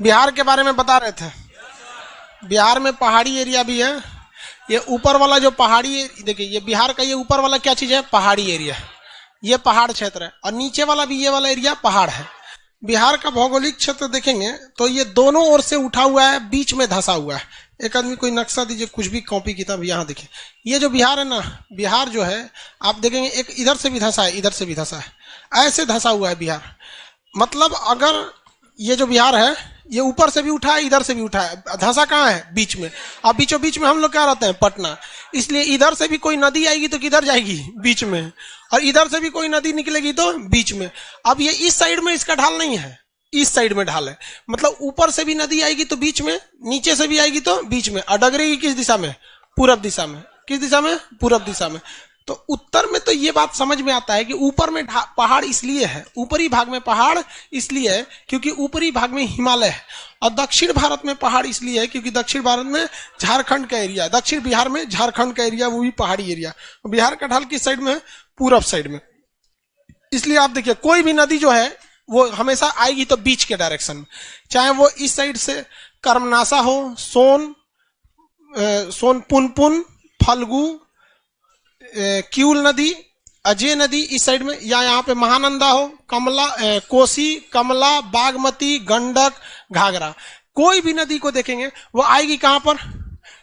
बिहार के बारे में बता रहे थे। बिहार में पहाड़ी एरिया भी है। ये ऊपर वाला जो पहाड़ी, देखिए ये बिहार का ये ऊपर वाला क्या चीज है, पहाड़ी एरिया। ये पहाड़ क्षेत्र है और नीचे वाला भी ये वाला एरिया पहाड़ है। बिहार का भौगोलिक क्षेत्र देखेंगे तो ये दोनों ओर से उठा हुआ है, बीच में धंसा हुआ है। एक आदमी कोई नक्शा दीजिए, कुछ भी कॉपी किताब, यहाँ देखिए ये जो बिहार है ना, बिहार जो है आप देखेंगे एक इधर से भी धंसा है, इधर से भी धंसा है, ऐसे धंसा हुआ है बिहार। मतलब अगर ये जो बिहार है ये ऊपर से भी उठा है, इधर से भी उठा है, धंसा कहाँ है, बीच में। अब बीचों बीच में हम लोग क्या रहते हैं, पटना। इसलिए इधर से भी कोई नदी आएगी तो किधर जाएगी, बीच में, और इधर से भी कोई नदी निकलेगी तो बीच में। अब ये इस साइड में इसका ढाल नहीं है, इस साइड में ढाल है। मतलब ऊपर से भी नदी आएगी तो बीच में, नीचे से भी आएगी तो बीच में। और डगरेगी किस दिशा में, पूरब दिशा में। किस दिशा में, पूरब दिशा में। तो उत्तर में तो ये बात समझ में आता है कि ऊपर में पहाड़ इसलिए है, ऊपरी भाग में पहाड़ इसलिए है क्योंकि ऊपरी भाग में हिमालय है। और दक्षिण भारत में पहाड़ इसलिए है क्योंकि दक्षिण भारत में झारखंड का एरिया है, दक्षिण बिहार में झारखंड का एरिया, वो भी पहाड़ी एरिया। बिहार का ढाल किस साइड में है, पूरब साइड में। इसलिए आप देखिए कोई भी नदी जो है वो हमेशा आएगी तो बीच के डायरेक्शन में, चाहे वो इस साइड से कर्मनासा हो, सोन पुनपुन, फल्गु, क्यूल नदी, अजय नदी इस साइड में, या यहाँ पे महानंदा हो, कमला, कोसी, कमला, बागमती, गंडक, घाघरा। कोई भी नदी को देखेंगे वो आएगी कहां पर,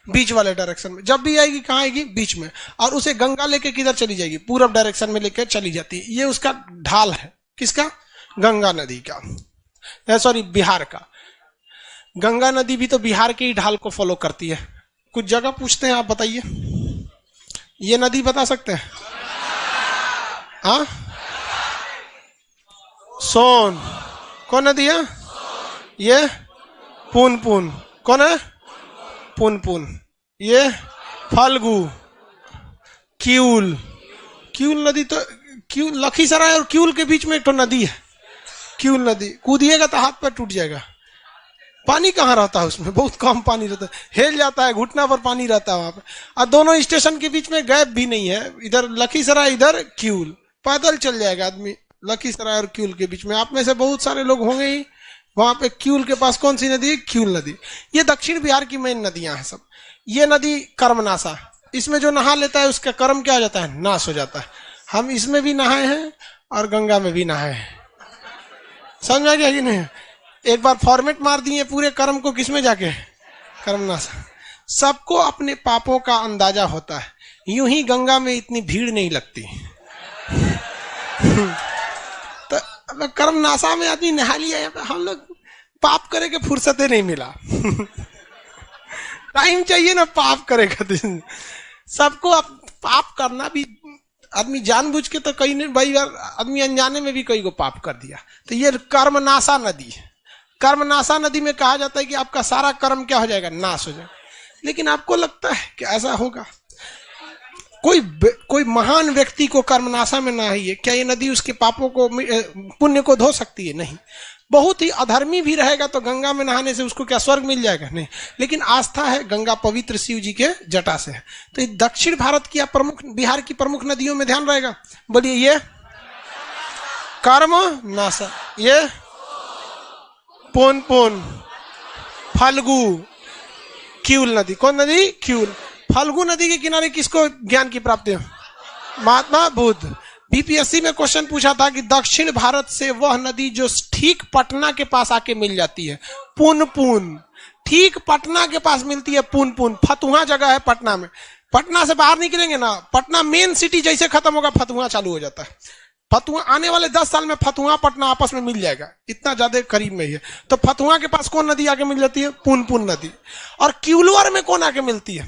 बीच वाले डायरेक्शन में। जब भी आएगी कहां आएगी, बीच में। और उसे गंगा लेके किधर चली जाएगी, पूरब डायरेक्शन में लेकर चली जाती है। ये उसका ढाल है, किसका, गंगा नदी का, सॉरी बिहार का। गंगा नदी भी तो बिहार के ही ढाल को फॉलो करती है। कुछ जगह पूछते हैं, आप बताइए ये नदी बता सकते हैं, हाँ? सोन कौन नदी है, ये पुनपुन कौन है, पुनपुन। ये फल्गु, क्यूल, क्यूल नदी तो क्यूल, लखीसराय और क्यूल के बीच में एक तो नदी है, क्यूल नदी। कूदिएगा तो हाथ पैर टूट जाएगा। पानी कहाँ रहता है उसमें, बहुत कम पानी रहता है, हिल जाता है, घुटना पर पानी रहता है वहां पे। और दोनों स्टेशन के बीच में गैप भी नहीं है, इधर लखीसराय इधर क्यूल, पैदल चल जाएगा आदमी लखीसराय और क्यूल के बीच में। आप में से बहुत सारे लोग होंगे ही वहां पे। क्यूल के पास कौन सी नदी है, क्यूल नदी। ये दक्षिण बिहार की मेन नदियां हैं सब। ये नदी कर्मनासा, इसमें जो नहा लेता है उसका कर्म क्या हो जाता है, नाश हो जाता है। हम इसमें भी नहाए हैं और गंगा में भी नहाए हैं, समझ आ गया कि नहीं। एक बार फॉर्मेट मार दिए पूरे कर्म को, किसमें जाके, कर्मनासा। सबको अपने पापों का अंदाजा होता है, यूं ही गंगा में इतनी भीड़ नहीं लगती। तो कर्मनासा में आदमी नहा लिया, हम लोग पाप करे के फुर्सते नहीं मिला। टाइम चाहिए ना पाप करेगा। सबको पाप करना भी, आदमी जानबूझ के तो कई नहीं, भाई यार आदमी अनजाने में भी कई को पाप कर दिया। तो ये कर्मनासा नदी है। कर्मनासा नदी में कहा जाता है कि आपका सारा कर्म क्या हो जाएगा, नाश हो जाएगा। लेकिन आपको लगता है कि ऐसा होगा? कोई महान व्यक्ति को कर्मनासा में नहाइए, क्या ये नदी उसके पापों को, पुण्य को धो सकती है? नहीं। बहुत ही अधर्मी भी रहेगा तो गंगा में नहाने से उसको क्या स्वर्ग मिल जाएगा? नहीं। लेकिन आस्था है, गंगा पवित्र शिव जी के जटा से है। तो ये दक्षिण भारत की प्रमुख, बिहार की प्रमुख नदियों में ध्यान रहेगा, बोलिए। ये कर्मनासा, ये पुनपुन, फल्गु, क्यूल नदी। कौन नदी, क्यूल। फल्गु नदी के किनारे किसको ज्ञान की प्राप्ति है? महात्मा बुद्ध। बीपीएससी में क्वेश्चन पूछा था कि दक्षिण भारत से वह नदी जो ठीक पटना के पास आके मिल जाती है, पुनपुन, ठीक पटना के पास मिलती है पुनपुन। फतुहा जगह है पटना में। पटना से बाहर निकलेंगे ना, पटना मेन सिटी जैसे खत्म होगा फतुहा चालू हो जाता है। फतुहा आने वाले 10 साल में फतुहा पटना आपस में मिल जाएगा, इतना ज्यादा करीब में ही है। तो फतुहा के पास कौन नदी आके मिल जाती है? पुनपुन नदी। और क्यूलवर में कौन आके मिलती है?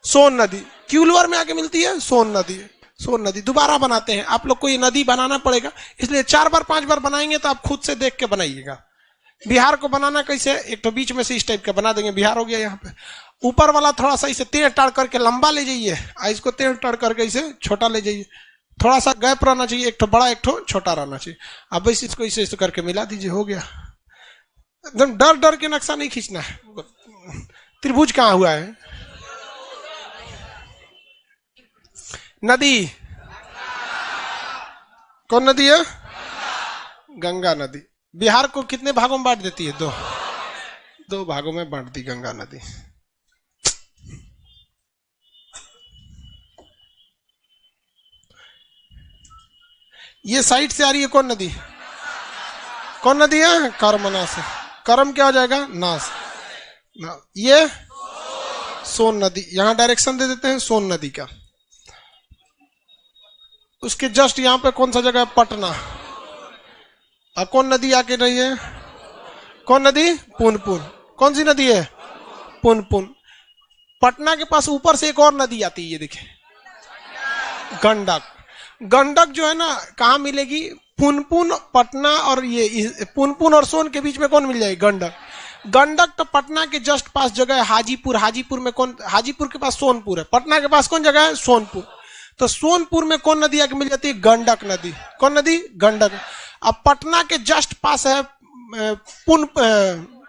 सोन नदी। क्यूलवर में आके मिलती है सोन नदी। सोन नदी दोबारा बनाते हैं, आप लोग को ये नदी बनाना पड़ेगा, इसलिए 4 बार 5 बार बनाएंगे तो आप खुद से देख के बनाइएगा। बिहार को बनाना कैसे, एक तो बीच में से इस टाइप का बना देंगे, बिहार हो गया। यहाँ पे ऊपर वाला थोड़ा सा इसे टेढ़ टाड़ करके लंबा ले जाइए, इसको टेढ़ टाड़ करके इसे छोटा ले जाइए। थोड़ा सा गैप रहना चाहिए, एक तो बड़ा एक तो छोटा रहना चाहिए। अब बस इसको इसे करके मिला दीजिए, हो गया। एकदम डर डर के नक्शा नहीं खींचना है। त्रिभुज कहाँ हुआ है? नदी कौन नदी है? गंगा नदी। बिहार को कितने भागों में बांट देती है? 2। 2 भागों में बांट दी गंगा नदी। ये साइड से आ रही है कौन नदी? कौन नदी है? कर्मना से। कर्म क्या हो जाएगा? नास। ये सोन नदी। यहां डायरेक्शन दे देते हैं सोन नदी का। उसके जस्ट यहां पे कौन सा जगह है? पटना। और कौन नदी आके रही है? कौन नदी? पुनपुन। कौन सी नदी है? पुनपुन। पटना के पास ऊपर से एक और नदी आती है, ये देखिए, गंडक। गंडक जो है ना, कहाँ मिलेगी? पुनपुन, पटना और ये पुनपुन और सोन के बीच में कौन मिल जाएगी? गंडक। गंडक तो पटना के जस्ट पास जगह है हाजीपुर। हाजीपुर में कौन? हाजीपुर के पास सोनपुर है। पटना के पास कौन जगह है? सोनपुर। तो सोनपुर में कौन नदी आके मिल जाती है? गंडक नदी। कौन नदी? गंडक। अब पटना के जस्ट पास है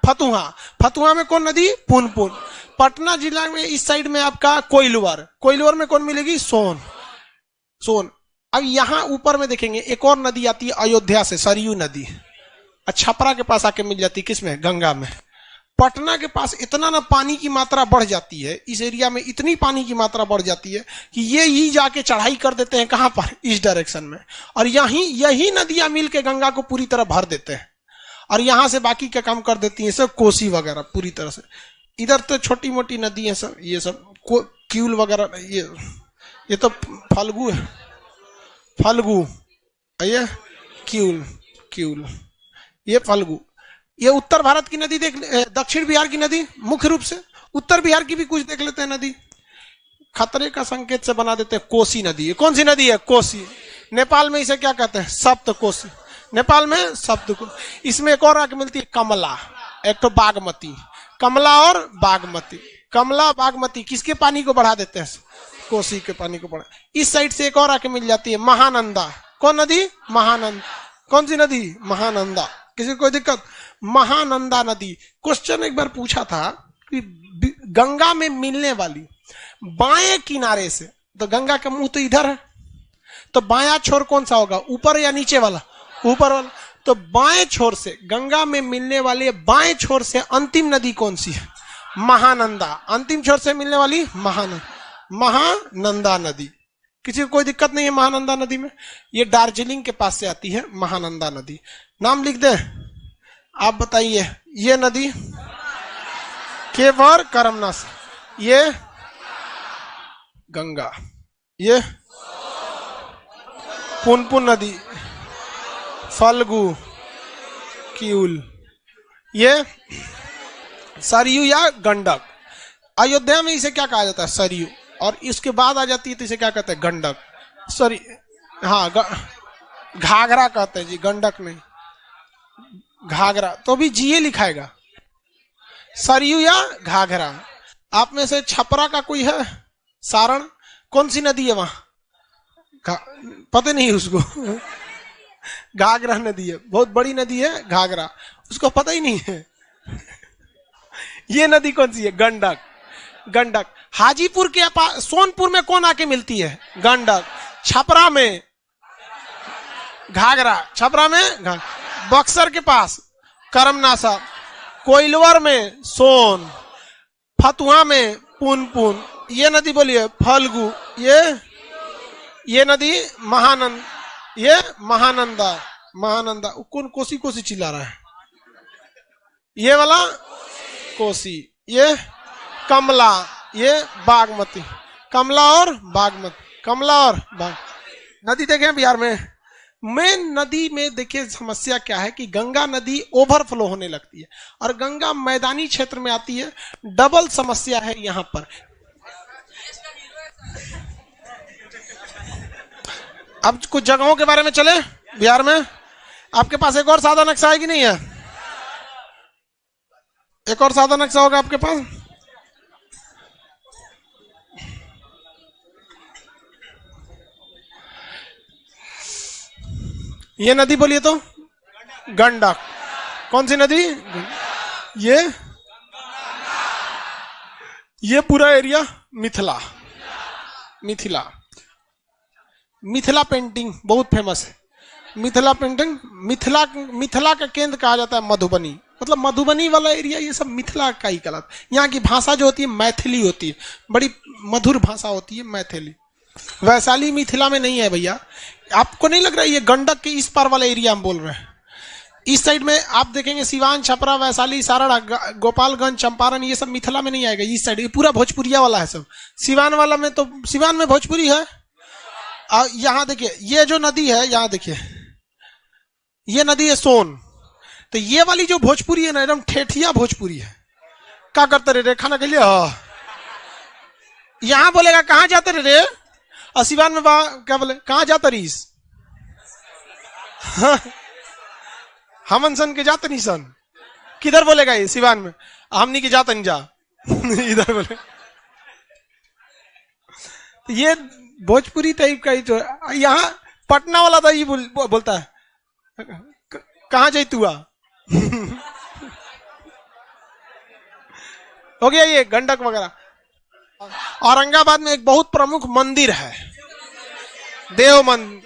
फतुहा। फतुहा में कौन नदी? पुनपुन। पटना जिला में इस साइड में आपका कोइलवर। कोइलवर में कौन मिलेगी? सोन। सोन। अब यहां ऊपर में देखेंगे एक और नदी आती है अयोध्या से, सरयू नदी। छपरा के पास आके मिल जाती है, किसमें? गंगा में। पटना के पास इतना ना पानी की मात्रा बढ़ जाती है, इस एरिया में इतनी पानी की मात्रा बढ़ जाती है कि ये ही जाके चढ़ाई कर देते हैं। कहां पर? इस डायरेक्शन में। और यही नदियां मिल के गंगा को पूरी तरह भर देते हैं, और यहां से बाकी क्या काम कर देती है सब? कोसी वगैरह पूरी तरह से। इधर तो छोटी मोटी नदी है सब, ये सब क्यूल वगैरह। ये तो फल्गु है, फल्गु। ये क्यूल, क्यूल, ये फल्गु। ये उत्तर भारत की नदी देख, दक्षिण बिहार की नदी मुख्य रूप से। उत्तर बिहार की भी कुछ देख लेते हैं नदी। खतरे का संकेत से बना देते हैं कोसी नदी। कौन सी नदी है? कोसी। नेपाल में इसे क्या कहते हैं? सप्त कोसी। नेपाल में सप्त कोसी। इसमें एक और आके मिलती है कमला, एक तो बागमती। कमला और बागमती। कमला बागमती किसके पानी को बढ़ा देते हैं? कोसी के पानी को बढ़ा। इस साइड से एक और आके मिल जाती है महानंदा। कौन नदी? महानंदा। कौन सी नदी? महानंदा। किसी को कोई दिक्कत? महानंदा नदी। क्वेश्चन एक बार पूछा था कि गंगा में मिलने वाली बाएं किनारे से, तो गंगा का मुंह तो इधर है, तो बायां छोर कौन सा होगा? ऊपर या नीचे वाला? ऊपर वाला। तो बाएं छोर से, गंगा में मिलने वाले बाएं छोर से अंतिम नदी कौन सी है? महानंदा। अंतिम छोर से मिलने वाली महानंदा नदी। किसी को कोई दिक्कत नहीं है महानंदा नदी में? ये दार्जिलिंग के पास से आती है महानंदा नदी। नाम लिख दे, आप बताइए। ये नदी केवल करमनास, ये गंगा, ये पुनपुन नदी, फल्गु, क्यूल, ये सरयू या गंडक। अयोध्या में इसे क्या कहा जाता है? सरयू। और इसके बाद आ जाती है तो इसे क्या कहते हैं? गंडक। सॉरी, हाँ, घाघरा कहते हैं जी, गंडक नहीं, घाघरा। तो भी जीए लिखाएगा, सरयू या घाघरा। आप में से छपरा का कोई है? सारण। कौन सी नदी है वहां? पता नहीं उसको। घाघरा नदी है, बहुत बड़ी नदी है घाघरा, उसको पता ही नहीं है। ये नदी कौन सी है? गंडक। गंडक। हाजीपुर के पास सोनपुर में कौन आके मिलती है? गंडक। छपरा में घाघरा। छपरा में बक्सर के पास करमनासा। कोइलवर में सोन। फतुहा में पुनपुन। ये नदी बोलिए फल्गु। ये नदी महानंद, ये महानंदा। महानंदा। कौन कोसी कोसी चिल्ला रहा है? ये वाला कोसी। ये कमला, ये बागमती। कमला और बागमती। कमला और नदी देखें बिहार में। मेन नदी में देखिए समस्या क्या है कि गंगा नदी ओवरफ्लो होने लगती है, और गंगा मैदानी क्षेत्र में आती है। डबल समस्या है यहां पर। अब कुछ जगहों के बारे में चले बिहार में। आपके पास एक और सादा नक्शा है कि नहीं है? एक और सादा नक्शा होगा आपके पास। ये नदी बोलिए तो गंडक। कौन सी नदी? ये पूरा एरिया मिथिला। मिथिला। मिथिला पेंटिंग बहुत फेमस है। मिथिला पेंटिंग। मिथिला का केंद्र कहा जाता है मधुबनी। मतलब मधुबनी वाला एरिया ये सब मिथिला का ही कहलाता। यहाँ की भाषा जो होती है मैथिली होती है, बड़ी मधुर भाषा होती है मैथिली। वैशाली मिथिला में नहीं है भैया। आपको नहीं लग रहा है ये गंडक के इस पार वाला एरिया हम बोल रहे हैं? इस साइड में आप देखेंगे सिवान, छपरा, वैशाली, सारण, गोपालगंज, चंपारण, ये सब मिथिला में नहीं आएगा। इस साइड ये पूरा भोजपुरिया वाला है सब। सिवान वाला में तो सिवान में भोजपुरी है। और यहाँ देखिए ये जो नदी है, यहाँ देखिए ये नदी है सोन। तो ये वाली जो भोजपुरी है ना एकदम ठेठिया भोजपुरी है। क्या करते रे खाना के लिए? यहाँ बोलेगा कहाँ जाते रे, और सिवान में क्या बोले कहाँ जाता रहीस? हमन सन के जाते नहीं सन। किधर बोलेगा ये सिवान में? हमनी के जाता नहीं जा इधर बोले। ये भोजपुरी टाइप का ही जो यहाँ पटना वाला था ये बोलता है कहाँ जाई तू? हो गया ये गंडक वगैरह। औरंगाबाद में एक बहुत प्रमुख मंदिर है, देव मंदिर,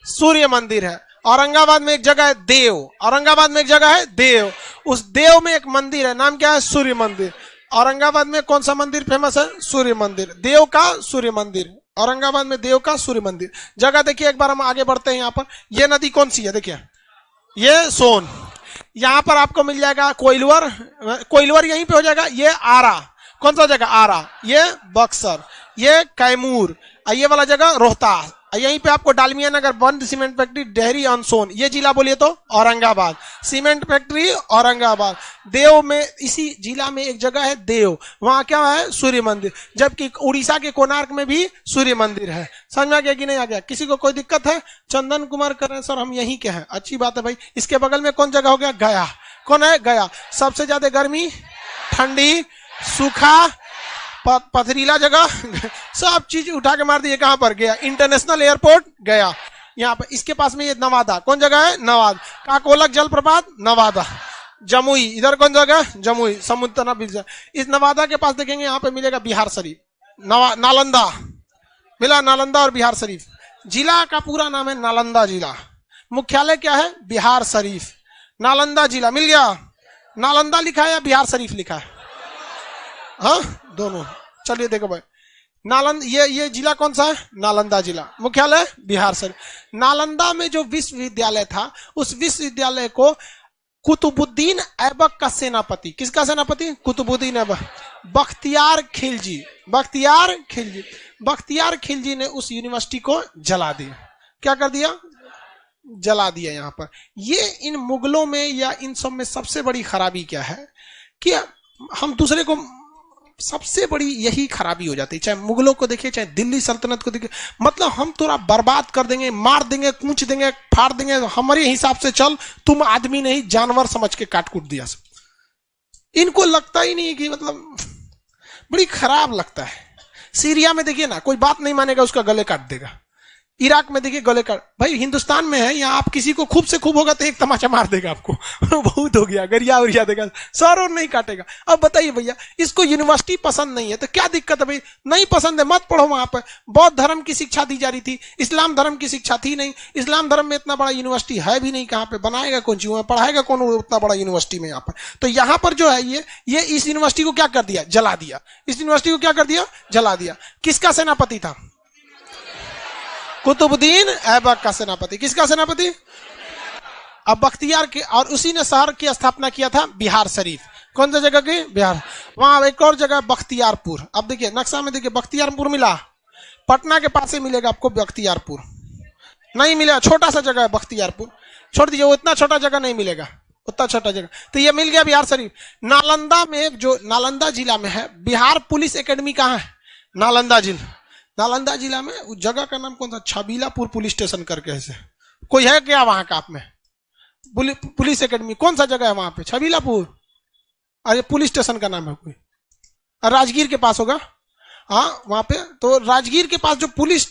सूर्य मंदिर है। औरंगाबाद में एक जगह है देव, औरंगाबाद में एक जगह है देव, उस देव में एक मंदिर है, नाम क्या है? सूर्य मंदिर। औरंगाबाद में कौन सा मंदिर फेमस है? सूर्य मंदिर, देव का सूर्य मंदिर। औरंगाबाद में देव का सूर्य मंदिर जगह देखिए। एक बार हम आगे बढ़ते हैं। यहाँ पर ये नदी कौन सी है? देखिए ये सोन। यहाँ पर आपको मिल जाएगा कोइलवर, कोइलवर यहीं पे हो जाएगा। ये आरा, कौन सा जगह? आरा। ये बक्सर, ये कैमूर, ये वाला जगह रोहतास। यहीं पे आपको डालमिया नगर, बंद सीमेंट फैक्ट्री, डेहरी ऑन सोन। ये जिला बोलिए तो औरंगाबाद, सीमेंट फैक्ट्री औरंगाबाद। देव में, इसी जिला में एक जगह है देव, वहां क्या है? सूर्य मंदिर। जबकि उड़ीसा के कोणार्क में भी सूर्य मंदिर है। समझ में आ गया कि नहीं आ गया? किसी को कोई दिक्कत है? चंदन कुमार कर रहे हैं सर हम यहीं के हैं, अच्छी बात है भाई। इसके बगल में कौन जगह हो गया? गया। कौन है? गया। सबसे ज्यादा गर्मी, ठंडी, सूखा, पथरीला जगह, सब चीज उठा के मार दिए। कहां पर? गया। इंटरनेशनल एयरपोर्ट गया यहाँ पर। इसके पास में ये नवादा, कौन जगह है? नवादा। काकोलक जलप्रपात नवादा। जमुई, इधर कौन जगह? जमुई, समुद्र बीच। इस नवादा के पास देखेंगे यहाँ पे मिलेगा बिहार शरीफ, नालंदा मिला, नालंदा और बिहार शरीफ। जिला का पूरा नाम है नालंदा जिला। मुख्यालय क्या है? बिहार शरीफ। नालंदा जिला मिल गया। नालंदा लिखा है या बिहार शरीफ लिखा है? हाँ दोनों। चलिए देखो भाई, नालंदा ये जिला कौन सा है? नालंदा जिला। मुख्यालय बिहार शरीफ। नालंदा में जो विश्वविद्यालय था, उस विश्वविद्यालय को कुतुबुद्दीन ऐबक का सेनापति, किसका सेनापति? कुतुबुद्दीन ऐबक, बख्तियार खिलजी, बख्तियार खिलजी, बख्तियार खिलजी ने उस यूनिवर्सिटी को जला दिया। क्या कर दिया? जला दिया। यहाँ पर ये इन मुगलों में या इन सब में सबसे बड़ी खराबी क्या है कि हम दूसरे को, सबसे बड़ी यही खराबी हो जाती है। चाहे मुगलों को देखिए, चाहे दिल्ली सल्तनत को देखिए, मतलब हम थोड़ा बर्बाद कर देंगे, मार देंगे, कूच देंगे, फाड़ देंगे, हमारे हिसाब से चल, तुम आदमी नहीं जानवर समझ के काट कूट दिया सब। इनको लगता ही नहीं कि मतलब बड़ी खराब लगता है। सीरिया में देखिए ना, कोई बात नहीं मानेगा उसका गले काट देगा। इराक में देखिए गले काट, भाई हिंदुस्तान में है, यहाँ आप किसी को खूब से खूब होगा तो एक तमाचा मार देगा आपको बहुत हो गया, गरिया उरिया देगा, सर और नहीं काटेगा। अब बताइए भैया, इसको यूनिवर्सिटी पसंद नहीं है तो क्या दिक्कत है भाई? नहीं पसंद है मत पढ़ो वहां पर। बौद्ध धर्म की शिक्षा दी जा रही थी, इस्लाम धर्म की शिक्षा थी नहीं। इस्लाम धर्म में इतना बड़ा यूनिवर्सिटी है भी नहीं, कहाँ पे बनाएगा कौन चीज, पढ़ाएगा कौन उतना बड़ा यूनिवर्सिटी में यहाँ पर। तो यहाँ पर जो है ये इस यूनिवर्सिटी को क्या कर दिया? जला दिया। इस यूनिवर्सिटी को क्या कर दिया? जला दिया। किसका सेनापति था? कुतुबुद्दीन ऐबक का सेनापति। किसका सेनापति? अब बख्तियार के, और उसी ने शहर की स्थापना किया था बिहार शरीफ। कौन सा जगह की? बिहार। वहां एक और जगह बख्तियारपुर। अब देखिए नक्शा में देखिए, बख्तियारपुर मिला, पटना के पास ही मिलेगा आपको बख्तियारपुर। नहीं मिलेगा, छोटा सा जगह है बख्तियारपुर, छोड़ दीजिए, वो इतना छोटा जगह नहीं मिलेगा, उतना छोटा जगह। तो ये मिल गया बिहार शरीफ। नालंदा में, जो नालंदा जिला में है, बिहार पुलिस एकेडमी कहाँ है? नालंदा जिला। नालंदा जिला में उस जगह का नाम कौन सा? छबीलापुर पुलिस स्टेशन करके ऐसे कोई है क्या वहां का? आप में पुलिस एकेडमी कौन सा जगह है वहां पे? छबीलापुर। अरे पुलिस स्टेशन का नाम है कोई, राजगीर के पास होगा। हाँ वहां पे, तो राजगीर के पास जो पुलिस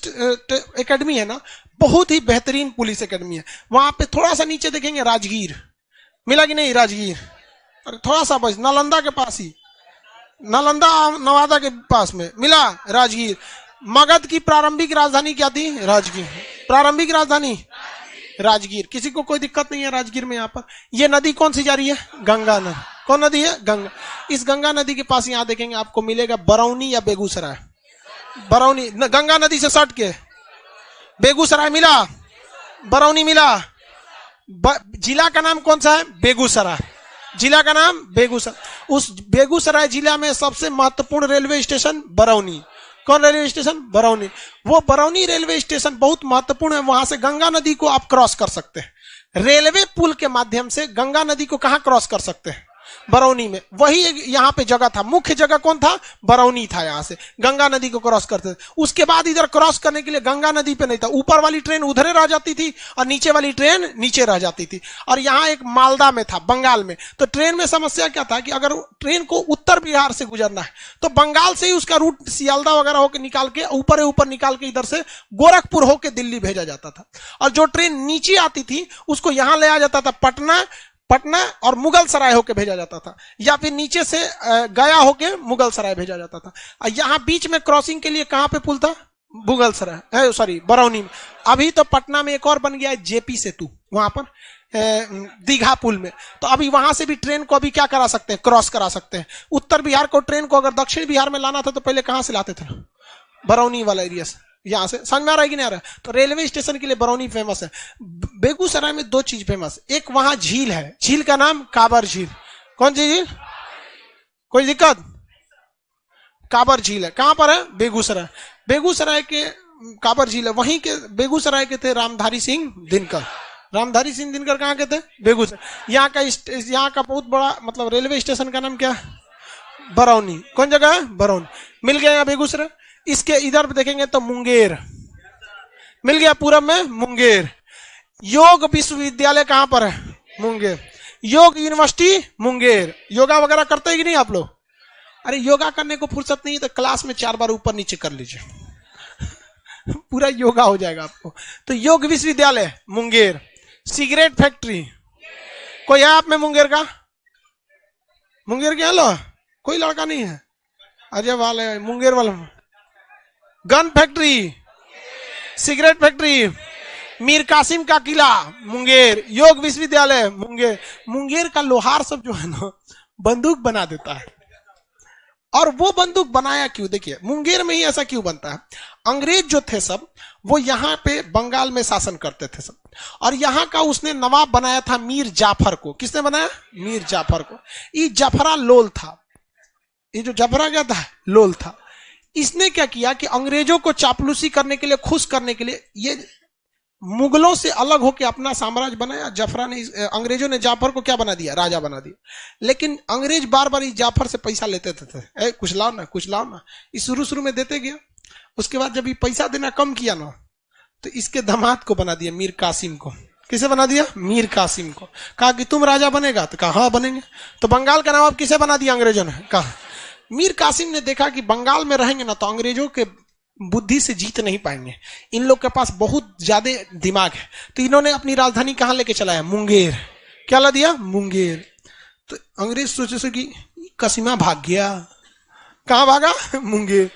एकेडमी है ना, बहुत ही बेहतरीन पुलिस एकेडमी है। वहां पे थोड़ा सा नीचे देखेंगे राजगीर, मिला कि नहीं? राजगीर, अरे थोड़ा सा बस, नालंदा के पास ही, नालंदा नवादा के पास में मिला राजगीर। मगध की प्रारंभिक राजधानी क्या थी? राजगीर। प्रारंभिक राजधानी राजगीर। किसी को कोई दिक्कत नहीं है राजगीर में? यहाँ पर ये नदी कौन सी जा रही है? गंगा नदी। कौन नदी है? गंगा। इस गंगा नदी के पास यहाँ देखेंगे आपको मिलेगा बरौनी या बेगूसराय। बरौनी, गंगा नदी से सट के बेगूसराय मिला, बरौनी मिला। जिला का नाम कौन सा है? बेगूसराय। जिला का नाम बेगूसराय। उस बेगूसराय जिला में सबसे महत्वपूर्ण रेलवे स्टेशन बरौनी। कौन रेलवे स्टेशन? बरौनी। वो बरौनी रेलवे स्टेशन बहुत महत्वपूर्ण है। वहां से गंगा नदी को आप क्रॉस कर सकते हैं। रेलवे पुल के माध्यम से गंगा नदी को कहां क्रॉस कर सकते हैं? बरौनी में। वही यहाँ पे जगह था, मुख्य जगह कौन था? बरौनी था। यहाँ से गंगा नदी को क्रॉस करते थे। उसके बाद इधर क्रॉस करने के लिए गंगा नदी पे नहीं था, ऊपर वाली ट्रेन उधरे रह जाती थी और नीचे वाली ट्रेन नीचे रह जाती थी। और यहाँ एक मालदा में था, बंगाल में। तो ट्रेन में समस्या क्या था कि अगर ट्रेन को उत्तर बिहार से गुजरना है तो बंगाल से ही उसका रूट सियालदा वगैरह होकर निकाल के ऊपर निकाल के इधर से गोरखपुर होकर दिल्ली भेजा जाता था। और जो ट्रेन नीचे आती थी उसको यहाँ ले आ जाता था पटना और मुगल सराय होके भेजा जाता था, या फिर नीचे से गया होके मुगल सराय भेजा जाता था। यहाँ बीच में क्रॉसिंग के लिए कहां पे पुल था? मुगल सराय, सॉरी बरौनी में। अभी तो पटना में एक और बन गया है जेपी सेतु, वहां पर दीघा पुल में। तो अभी वहां से भी ट्रेन को अभी क्या करा सकते हैं? क्रॉस करा सकते हैं। उत्तर बिहार को ट्रेन को अगर दक्षिण बिहार में लाना था तो पहले कहां से लाते थे? बरौनी वाला एरिया से। यहां से समझ में आ रहा है कि नहीं आ रहा है? तो रेलवे स्टेशन के लिए बरौनी फेमस है। बेगूसराय में दो चीज फेमस, एक वहां झील है, झील का नाम काबर झील। कौन सी झील? कोई दिक्कत? काबर झील है। कहां पर है? बेगूसराय। बेगूसराय के काबर झील है। वहीं के बेगूसराय के थे रामधारी सिंह दिनकर। रामधारी सिंह दिनकर कहां के थे? बेगूसराय। यहाँ का बहुत बड़ा मतलब रेलवे स्टेशन का नाम क्या है? बरौनी। कौन जगह है? बरौनी। मिल गया यहाँ बेगूसराय। इसके इधर देखेंगे तो मुंगेर मिल गया, पूरब में मुंगेर। योग विश्वविद्यालय कहां पर है? मुंगेर। योग यूनिवर्सिटी मुंगेर। योगा वगैरह करते हैं कि नहीं आप लोग? अरे योगा करने को फुर्सत नहीं है तो क्लास में 4 बार ऊपर नीचे कर लीजिए पूरा योगा हो जाएगा आपको। तो योग विश्वविद्यालय मुंगेर। सिगरेट फैक्ट्री कोई है आप में मुंगेर का? मुंगेर के लो कोई लड़का नहीं है? अजय वाले मुंगेर वाला। Gun factory, cigarette factory, Mir Qasim का किला मुंगेर, योग विश्वविद्यालय मुंगेर। मुंगेर का लोहार सब जो है ना बंदूक बना देता है। और वो बंदूक बनाया क्यों? देखिए मुंगेर में ही ऐसा क्यों बनता है? अंग्रेज जो थे सब वो यहाँ पे बंगाल में शासन करते थे सब, और यहाँ का उसने नवाब बनाया था मीर जाफर को। किसने बनाया? मीर जाफर को। ये जफरा लोल था। ये जो जफरा क्या था? लोल था। इसने क्या किया कि अंग्रेजों को चापलूसी करने के लिए, खुश करने के लिए, ये मुगलों से अलग होकर अपना साम्राज्य बनाया। जफरा ने, अंग्रेजों ने जाफर को क्या बना दिया? राजा बना दिया। लेकिन अंग्रेज बार बार इस जाफर से पैसा लेते थे। कुछ लाओ ना, कुछ लाओ ना। इस शुरू में देते गया। उसके बाद जब ये पैसा देना कम किया ना तो इसके दामाद को बना दिया मीर कासिम को। किसे बना दिया? मीर कासिम को। कहा कि तुम राजा बनेगा? तो कहा हाँ बनेंगे। तो बंगाल का नवाब किसे बना दिया अंग्रेजों ने? कहा मीर कासिम ने देखा कि बंगाल में रहेंगे ना तो अंग्रेजों के बुद्धि से जीत नहीं पाएंगे, इन लोग के पास बहुत ज्यादा दिमाग है। तो इन्होंने अपनी राजधानी कहां लेके चलाया? मुंगेर। क्या ला दिया? मुंगेर। तो अंग्रेज सोचे कि कसीमा भाग गया। कहां भागा? मुंगेर।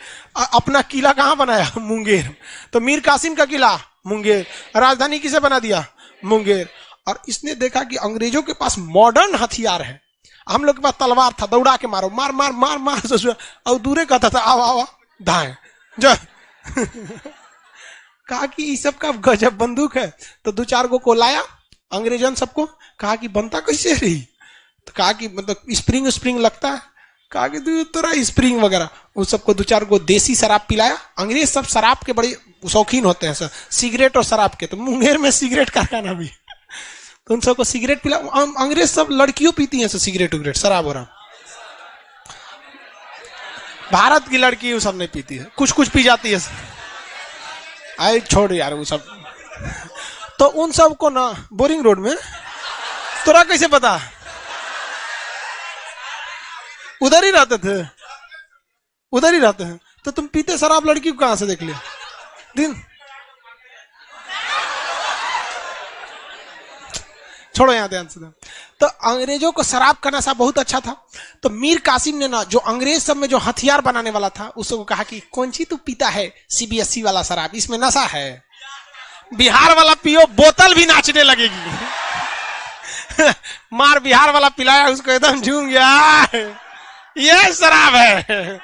अपना किला कहां बनाया? मुंगेर। तो मीर कासिम का किला मुंगेर। राजधानी किसे बना दिया? मुंगेर। और इसने देखा कि अंग्रेजों के पास मॉडर्न हथियार है, हम लोग के पास तलवार था, दौड़ा के मारो, मार मार मार मार, और दूरे कहता था आओ आओ दाएं जा कहा कि इस सब का गजब बंदूक है। तो 2-4 को लाया अंग्रेजन सबको। कहा कि बनता कैसे रही? तो कहा कि मतलब स्प्रिंग लगता है। कहा कि तेरा स्प्रिंग वगैरह। उस सबको 2-4 को देसी शराब पिलाया। अंग्रेज सब शराब के बड़े शौकीन होते हैं सर, सिगरेट और शराब के। तो मुंगेर में सिगरेट कारखाना भी, तो उन सबको सिगरेट पिला। अंग्रेज सब लड़कियों पीती हैं सिगरेट उगरेट, शराब हो रहा। भारत की लड़की वो सब नहीं पीती है, कुछ कुछ पी जाती है। आए छोड़ यार वो सब। तो उन सब को ना बोरिंग रोड में, तोरा कैसे पता? उधर ही रहते थे, उधर ही रहते हैं। तो तुम पीते शराब लड़की को कहां से देख लिया? दिन छोड़ो यहां ध्यान से। तो अंग्रेजों को शराब का नशा बहुत अच्छा था। तो मीर कासिम ने ना जो अंग्रेज सब में जो हथियार बनाने वाला था उसको कहा कि कौन सी तू पीता है? सीबीएसई वाला शराब, इसमें नशा है। बिहार वाला पियो, बोतल भी नाचने लगेगी। मार बिहार वाला पिलाया उसको, एकदम झूम गया, ये शराब है।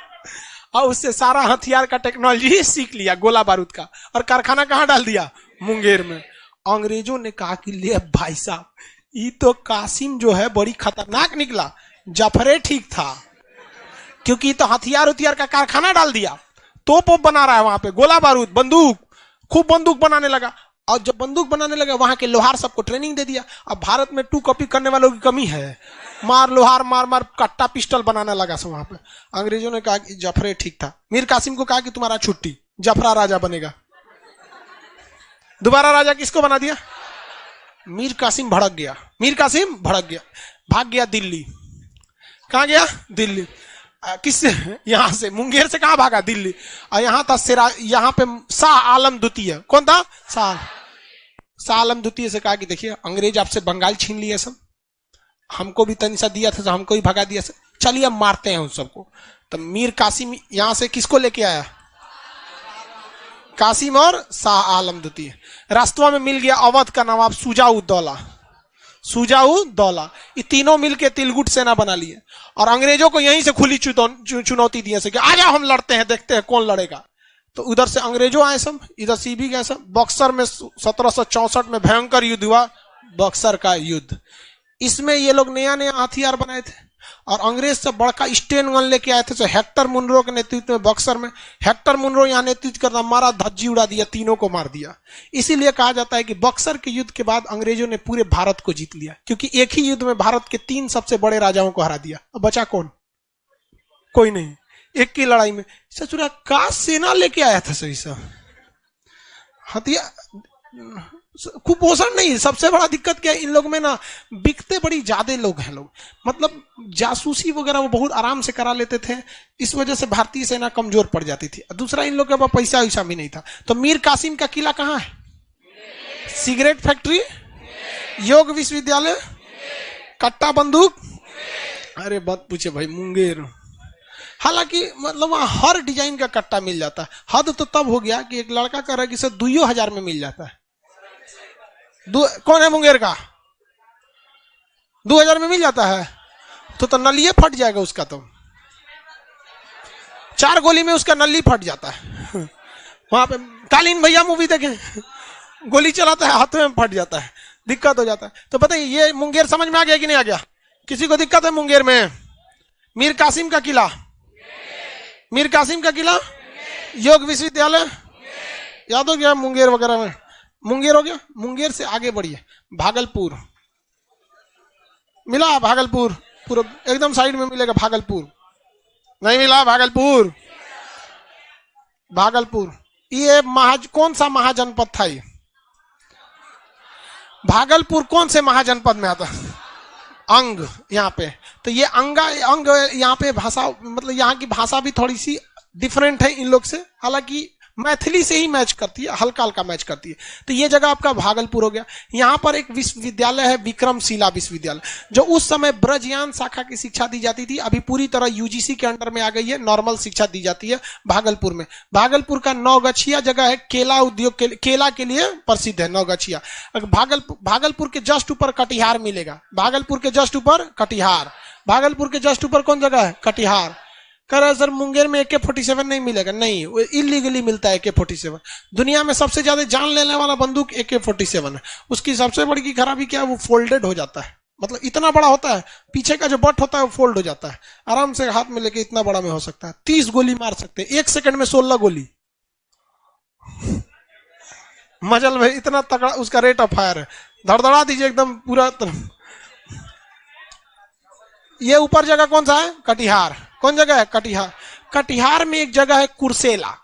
और उससे सारा हथियार का टेक्नोलॉजी सीख लिया, गोला बारूद का। और कारखाना कहां डाल दिया? मुंगेर में। अंग्रेजों ने कहा कि ले भाई साहब, ये तो कासिम जो है बड़ी खतरनाक निकला, जफरे ठीक था, क्योंकि तो हथियार का कारखाना डाल दिया, तोप बना रहा है वहां पे, गोला बारूद, बंदूक, खूब बंदूक बनाने लगा। और जब बंदूक बनाने लगा, वहां के लोहार सबको ट्रेनिंग दे दिया। अब भारत में 2 कॉपी करने वालों की कमी है, मार लोहार मार मार कट्टा पिस्टल बनाने लगा सब वहां पे। अंग्रेजों ने कहा कि जफरे ठीक था। मीर कासिम को कहा कि तुम्हारा छुट्टी, जफरा राजा बनेगा। दोबारा राजा किसको बना दिया? मीर कासिम भड़क गया, भाग गया दिल्ली। कहां गया? दिल्ली। किससे? यहां से, मुंगेर से कहां भागा? दिल्ली। और यहां था यहां पे शाह आलम द्वितीय। कौन था? शाह आलम द्वितीय से कहा कि देखिए, अंग्रेज आपसे बंगाल छीन लिए सब, हमको भी तनिसा दिया था, हमको ही भगा दिया सब, चलिए अब मारते हैं उन सबको। तो मीर कासिम यहां से किसको लेके आया? कासिम और शाह आलम द्वितीय। रास्तों में मिल गया अवध का नवाब सुजाउद्दौला। ये तीनों मिलके तिलगुट सेना बना लिए और अंग्रेजों को यहीं से खुली चुनौती दी कि आ जाओ, हम लड़ते हैं, देखते हैं कौन लड़ेगा। तो उधर से अंग्रेजों आए सब, इधर से भी गए सब। बक्सर में 1764 में भयंकर युद्ध हुआ, बक्सर का युद्ध। इसमें ये लोग नया हथियार बनाए थे और अंग्रेज से बड़का स्टेन गन लेके आए थे। तो हेक्टर मुनरो के नेतृत्व में बक्सर में हेक्टर मुनरो यहाँ नेतृत्व करता, मारा, धज्जी उड़ा दिया, तीनों को मार दिया। इसीलिए कहा जाता है कि बक्सर के युद्ध के बाद अंग्रेजों ने पूरे भारत को जीत लिया, क्योंकि एक ही युद्ध में भारत के 3 सबसे बड़े राजाओं को हरा दिया। अब बचा कौन? कोई नहीं। एक की लड़ाई में सचुरा का सेना लेके आया था सही सब हथियार। कुपोषण नहीं, सबसे बड़ा दिक्कत क्या है इन लोग में ना, बिकते बड़ी ज्यादा लोग हैं। लोग मतलब जासूसी वगैरह वो बहुत आराम से करा लेते थे, इस वजह से भारतीय सेना कमजोर पड़ जाती थी। दूसरा, इन लोग के पास पैसा वैसा भी नहीं था। तो मीर कासिम का किला कहाँ है? सिगरेट फैक्ट्री, योग विश्वविद्यालय, कट्टा बंदूक, अरे मत पूछे भाई, मुंगेर। हालांकि मतलब वहां हर डिजाइन का कट्टा मिल जाता है। हद तो तब हो गया कि एक लड़का कह रहा है कि सर 2000 में मिल जाता है। कौन है मुंगेर का? 2000 में मिल जाता है तो नलिये फट जाएगा उसका। तो 4 गोली में उसका नली फट जाता है। वहां पे कालीन भैया मूवी देखे, गोली चलाता है, हाथ में फट जाता है, दिक्कत हो जाता है। तो बताइए, ये मुंगेर समझ में आ गया कि नहीं आ गया? किसी को दिक्कत है मुंगेर में? मीर कासिम का किला, योग विश्वविद्यालय याद हो गया? मुंगेर वगैरह में मुंगेर हो गया। मुंगेर से आगे बढ़िए, भागलपुर मिला? भागलपुर पूरा एकदम साइड में मिलेगा। भागलपुर नहीं मिला? भागलपुर ये कौन सा महाजनपद था? ये भागलपुर कौन से महाजनपद में आता? अंग। यहाँ पे तो ये अंग यहाँ पे भाषा, मतलब यहाँ की भाषा भी थोड़ी सी डिफरेंट है इन लोग से, हालांकि मैथिली से ही मैच करती है, हल्का हल्का मैच करती है। तो ये जगह आपका भागलपुर हो गया। यहाँ पर एक विश्वविद्यालय है, विक्रमशिला विश्वविद्यालय, जो उस समय ब्रजयान शाखा की शिक्षा दी जाती थी, अभी पूरी तरह यूजीसी के अंडर में आ गई है, नॉर्मल शिक्षा दी जाती है भागलपुर में। भागलपुर का नौगछिया जगह है, केला उद्योग केला के लिए प्रसिद्ध है नौगछिया। भागलपुर के जस्ट ऊपर कटिहार मिलेगा, भागलपुर के जस्ट ऊपर कौन जगह है? कटिहार। कह रहा है सर मुंगेर में AK-47 नहीं मिलेगा। नहीं, वो इलीगली मिलता है AK-47। दुनिया में सबसे ज्यादा जान लेने वाला बंदूक AK-47 है। उसकी सबसे बड़ी खराबी क्या है? वो फोल्डेड हो जाता है, मतलब इतना बड़ा होता है, पीछे का जो बट होता है वो फोल्ड हो जाता है। आराम से हाथ में लेके इतना बड़ा में हो सकता है, 30 गोली मार सकते हैं 1 सेकंड में, 16 गोली। मजल भाई इतना तगड़ा उसका रेट ऑफ फायर है, धड़धड़ा दीजिए एकदम पूरा। ये ऊपर जगह कौन सा है? कटिहार। कौन जगह है? कटिहार। कटिहार में एक जगह है कुर्सेला,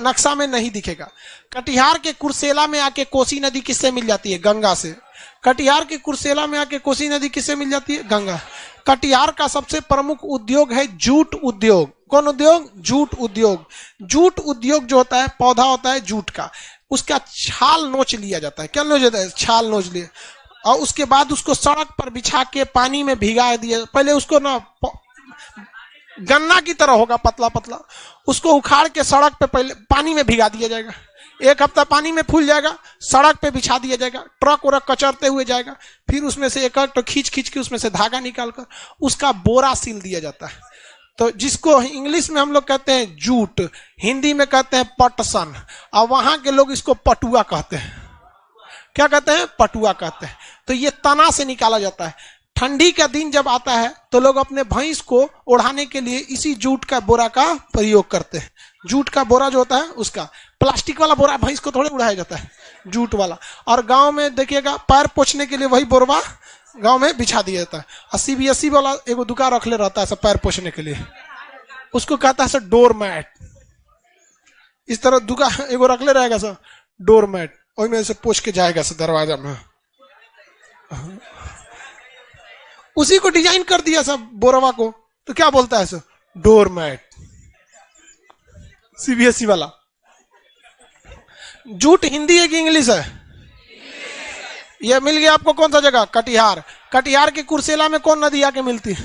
नक्शा में नहीं दिखेगा। कटिहार के कुर्सेला में आके कोसी नदी किससे मिल जाती है? गंगा से। कटिहार के कुर्सेला में आके कोसी नदी किससे मिल जाती है? गंगा। कटिहार का सबसे प्रमुख उद्योग है जूट उद्योग। कौन उद्योग? जूट उद्योग। जूट उद्योग जो होता है, पौधा होता है जूट का, उसका छाल नोच लिया जाता है। क्या नोच जाता है? छाल नोच लिया, और उसके बाद उसको सड़क पर बिछा के पानी में भिगा दिया। पहले उसको ना गन्ना की तरह होगा, पतला पतला, उसको उखाड़ के सड़क पे पहले पानी में भिगा दिया जाएगा। एक हफ्ता पानी में फूल जाएगा, सड़क पे बिछा दिया जाएगा, ट्रक वरक कचरते हुए जाएगा, फिर उसमें से एक तो खींच खींच के उसमें से धागा निकालकर उसका बोरा सील दिया जाता है। तो जिसको इंग्लिश में हम लोग कहते हैं जूट, हिंदी में कहते हैं पटसन, और वहां के लोग इसको पटुआ कहते हैं। क्या कहते हैं? पटुआ कहते हैं। तो ये तना से निकाला जाता है। ठंडी का दिन जब आता है तो लोग अपने भैंस को ओढ़ाने के लिए इसी जूट का बोरा का प्रयोग करते हैं। जूट का बोरा जो होता है उसका, प्लास्टिक वाला बोरा भैंस को थोड़े उड़ाया जाता है, जूट वाला। और गांव में देखिएगा पैर पोछने के लिए वही बोरवा गांव में बिछा दिया जाता है। और CBSE वाला एगो दुकान रखले रहता है सब पैर पोछने के लिए, उसको कहता है सर डोर मैट। इस तरह दुकान एगो रखले रहेगा सर डोर मैट, वही में से पोछ के जाएगा सर दरवाजा में। उसी को डिजाइन कर दिया सब बोरवा को, तो क्या बोलता है सर? Doormat. CBSE वाला। जूट हिंदी है कि इंग्लिश है? यह मिल गया आपको कौन सा जगह? कटिहार। कटिहार के कुर्सेला में कौन नदी आके मिलती है?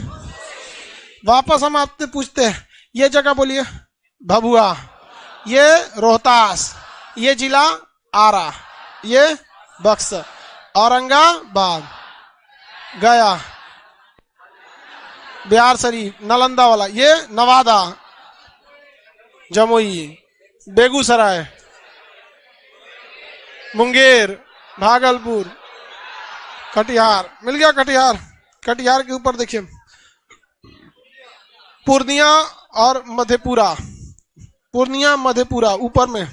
वापस हम आपसे पूछते हैं, ये जगह बोलिए। भभुआ, ये रोहतास, ये जिला आरा, ये बक्सर, औरंगाबाद, गया, बिहार शरीफ, नालंदा वाला, ये नवादा, जमुई, बेगूसराय, मुंगेर, भागलपुर, कटिहार। मिल गया कटिहार। कटिहार के ऊपर देखिए पूर्णिया और मधेपुरा। पूर्णिया मधेपुरा ऊपर में,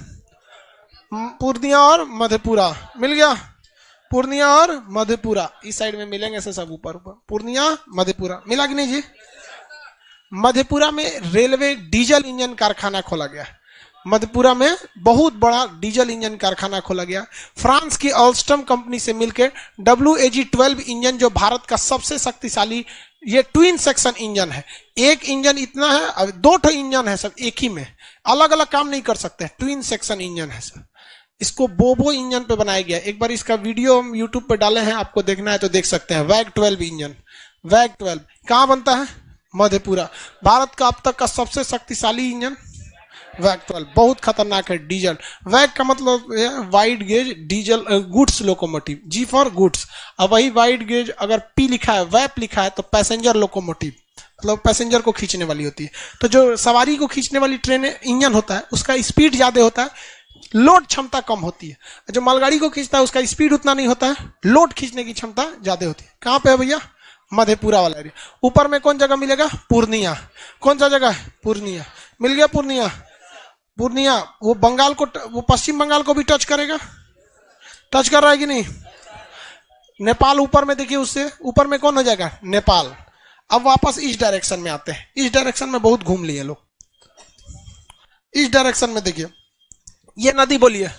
पूर्णिया और मधेपुरा मिल गया। पूर्णिया और मधेपुरा इस साइड में मिलेंगे से सब ऊपर ऊपर। पूर्णिया मधेपुरा मिला कि नहीं जी? मधेपुरा में रेलवे डीजल इंजन कारखाना खोला गया। मधेपुरा में बहुत बड़ा डीजल इंजन कारखाना खोला गया। फ्रांस की ऑल्स्टम कंपनी से मिलकर WAG-12 इंजन, जो भारत का सबसे शक्तिशाली, ये ट्विन सेक्शन इंजन है। एक इंजन इतना है, अब 2 इंजन है सब एक ही में, अलग अलग काम नहीं कर सकते। ट्विन सेक्शन इंजन है सर। इसको बोबो इंजन पे बनाया गया। एक बार इसका वीडियो हम यूट्यूब पे डाले हैं, आपको देखना है तो देख सकते हैं। WAG-12 इंजन, WAG-12 कहाँ बनता है? मधेपुरा। भारत का अब तक का सबसे शक्तिशाली इंजन WAG-12, बहुत खतरनाक है। डीजल, WAG का मतलब है wide gauge diesel goods locomotive, G for goods. अब वही वाइड गेज अगर P लिखा है, WAP लिखा है, तो पैसेंजर लोकोमोटिव, मतलब पैसेंजर को खींचने वाली होती है। तो जो सवारी को खींचने वाली ट्रेन इंजन होता है उसका स्पीड ज्यादा होता है, लोड क्षमता कम होती है। जो मालगाड़ी को खींचता है उसका स्पीड उतना नहीं होता है, लोड खींचने की क्षमता ज्यादा होती है। कहाँ पे है भैया? मधेपुरा वाला एरिया। ऊपर में कौन जगह मिलेगा? पूर्णिया। कौन सा जगह है? पूर्णिया। मिल गया पूर्णिया। पूर्णिया वो बंगाल को, वो पश्चिम बंगाल को भी टच करेगा, टच कर रहा है कि नहीं? नेपाल ऊपर में देखिए, उससे ऊपर में कौन हो जाएगा? नेपाल। अब वापस इस डायरेक्शन में आते हैं। इस डायरेक्शन में बहुत घूम लिए लोग। इस डायरेक्शन में देखिए, ये नदी बोलिए,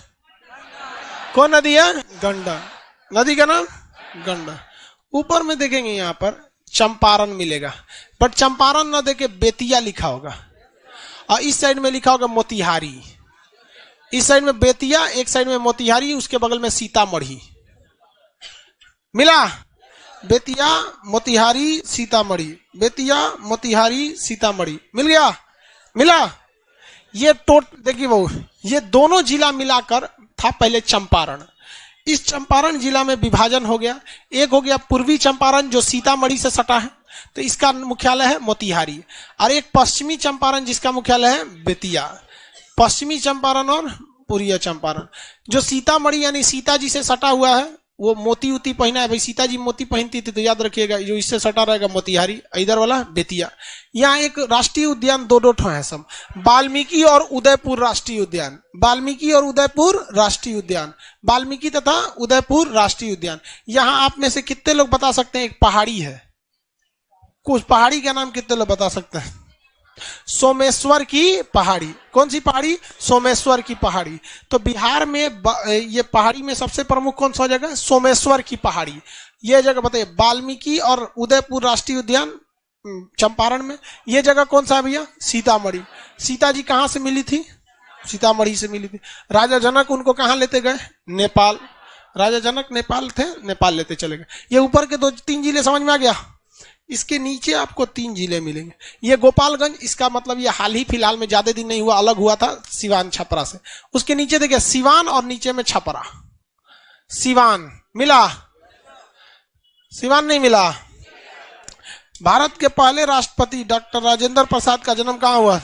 कौन नदी है? गंगा। नदी का नाम गंगा। ऊपर में देखेंगे यहाँ पर चंपारण मिलेगा, बट चंपारण ना देखे बेतिया लिखा होगा, और इस साइड में लिखा होगा मोतिहारी। इस साइड में बेतिया, एक साइड में मोतिहारी, उसके बगल में सीतामढ़ी। मिला? बेतिया, मोतिहारी, सीतामढ़ी, बेतिया, मोतिहारी, सीतामढ़ी। मिल गया? मिला? ये देखिए वो, ये दोनों जिला मिलाकर था पहले चंपारण। इस चंपारण जिला में विभाजन हो गया। एक हो गया पूर्वी चंपारण जो सीतामढ़ी से सटा है, तो इसका मुख्यालय है मोतिहारी, और एक पश्चिमी चंपारण जिसका मुख्यालय है बेतिया। पश्चिमी चंपारण और पूर्वी चंपारण, जो सीतामढ़ी यानी सीता जी से सटा हुआ है, वो मोती उती पहना है। भाई सीता जी मोती पहनती थी, तो याद रखिएगा जो इससे सटा रहेगा मोतिहारी, इधर वाला बेतिया। यहाँ एक राष्ट्रीय उद्यान दो है सब, वाल्मीकि और उदयपुर राष्ट्रीय उद्यान। वाल्मीकि और उदयपुर राष्ट्रीय उद्यान, वाल्मीकि तथा उदयपुर राष्ट्रीय उद्यान। यहाँ आप में से कितने लोग बता सकते हैं एक पहाड़ी है? कुछ पहाड़ी का नाम कितने लोग बता सकते हैं? सोमेश्वर की पहाड़ी। कौन सी पहाड़ी? सोमेश्वर की पहाड़ी। तो बिहार में ये पहाड़ी में सबसे प्रमुख कौन सा जगह? सोमेश्वर की पहाड़ी। ये जगह बताइए, वाल्मीकि और उदयपुर राष्ट्रीय उद्यान चंपारण में। ये जगह कौन सा है भैया? सीतामढ़ी। सीता जी कहाँ से मिली थी? सीतामढ़ी से मिली थी। राजा जनक उनको कहाँ लेते गए? नेपाल। राजा जनक नेपाल थे, नेपाल लेते चले गए। ये ऊपर के 2-3 जिले समझ में आ गया? इसके नीचे आपको 3 जिले मिलेंगे। ये गोपालगंज, इसका मतलब ये हाल ही फिलहाल में, ज्यादा दिन नहीं हुआ, अलग हुआ था सिवान छपरा से। उसके नीचे देखिए सिवान और नीचे में छपरा। सिवान मिला? सिवान नहीं मिला। भारत के पहले राष्ट्रपति डॉक्टर राजेंद्र प्रसाद का जन्म कहां हुआ?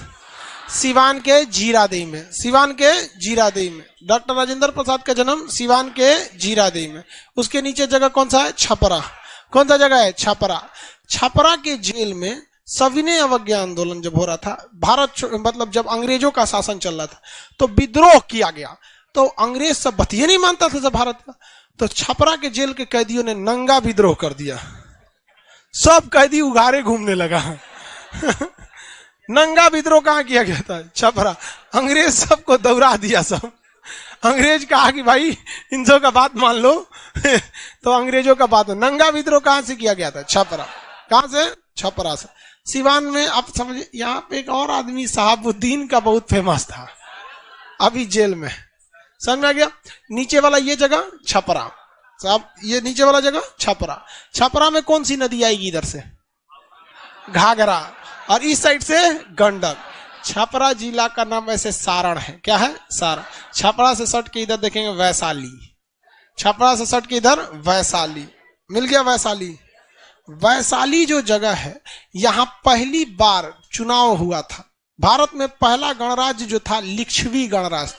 सिवान के जीरादेई में। सिवान के जीरादेई में डॉक्टर राजेंद्र प्रसाद का जन्म सिवान के जीरादेई में। उसके नीचे जगह कौन सा है? छपरा। कौन सा जगह है? छपरा। छपरा के जेल में सविनय अवज्ञा आंदोलन जब हो रहा था, भारत मतलब जब अंग्रेजों का शासन चल रहा था, तो विद्रोह किया गया। तो अंग्रेज सब बतिये नहीं मानता था सब भारत का, तो छपरा के जेल के कैदियों ने नंगा विद्रोह कर दिया। सब कैदी उघारे घूमने लगा। नंगा विद्रोह कहां किया गया था? छपरा। अंग्रेज सबको दौड़ा दिया। सब अंग्रेज कहा कि भाई इन सब का बात मान लो। तो अंग्रेजों का बात, नंगा विद्रोह कहां से किया गया था? छपरा। कहां से? छपरा से। सिवान में आप समझिए, यहाँ पे एक और आदमी शहाबुद्दीन का बहुत फेमस था, अभी जेल में। समझ में आ गया? नीचे वाला ये जगह छपरा साहब, ये नीचे वाला जगह छपरा। छपरा में कौन सी नदी आएगी? इधर से घाघरा, और इस साइड से गंडक। छपरा जिला का नाम ऐसे सारण है। क्या है? सारण। छपरा से सट के इधर देखेंगे वैशाली। छपरा से सट के इधर वैशाली। मिल गया वैशाली। वैशाली जो जगह है, यहां पहली बार चुनाव हुआ था। भारत में पहला गणराज्य जो था लिच्छवी गणराज्य।